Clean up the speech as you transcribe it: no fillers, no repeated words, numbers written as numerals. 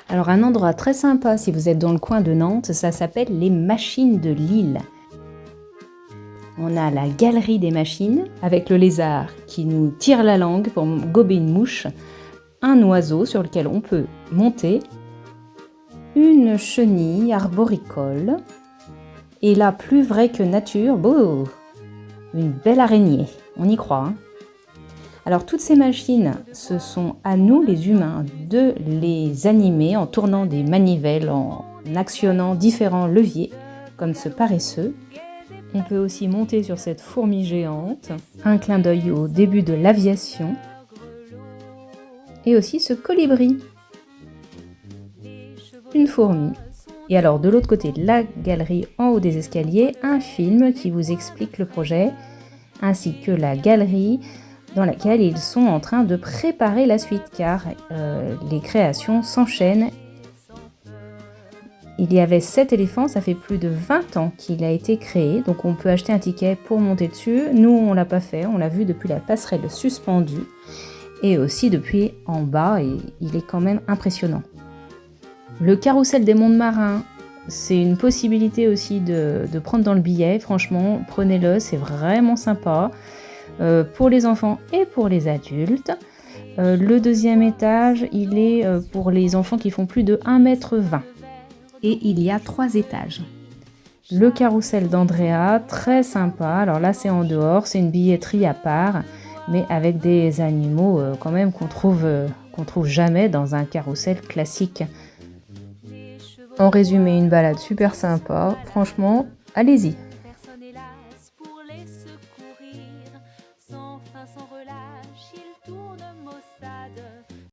Alors un endroit très sympa si vous êtes dans le coin de Nantes, ça s'appelle les Machines de Lille. On a la galerie des machines avec le lézard qui nous tire la langue pour gober une mouche, un oiseau sur lequel on peut monter, une chenille arboricole et là plus vrai que nature, une belle araignée, on y croit. Alors toutes ces machines, ce sont à nous les humains de les animer en tournant des manivelles, en actionnant différents leviers comme ce paresseux. On peut aussi monter sur cette fourmi géante, un clin d'œil au début de l'aviation, et aussi ce colibri, une fourmi. Et alors de l'autre côté de la galerie, en haut des escaliers, un film qui vous explique le projet, ainsi que la galerie dans laquelle ils sont en train de préparer la suite, car les créations s'enchaînent. Il y avait 7 éléphants, ça fait plus de 20 ans qu'il a été créé, donc on peut acheter un ticket pour monter dessus. Nous, on l'a pas fait, on l'a vu depuis la passerelle suspendue, et aussi depuis en bas, et il est quand même impressionnant. Le carrousel des mondes marins, c'est une possibilité aussi de prendre dans le billet, franchement, prenez-le, c'est vraiment sympa. Pour les enfants et pour les adultes. Le deuxième étage, il est pour les enfants qui font plus de 1,20 m. Et il y a 3 étages. Le carrousel d'Andrea, très sympa. Alors là, c'est en dehors, c'est une billetterie à part, mais avec des animaux quand même qu'on trouve jamais dans un carrousel classique. En résumé, une balade super sympa. Franchement, allez-y.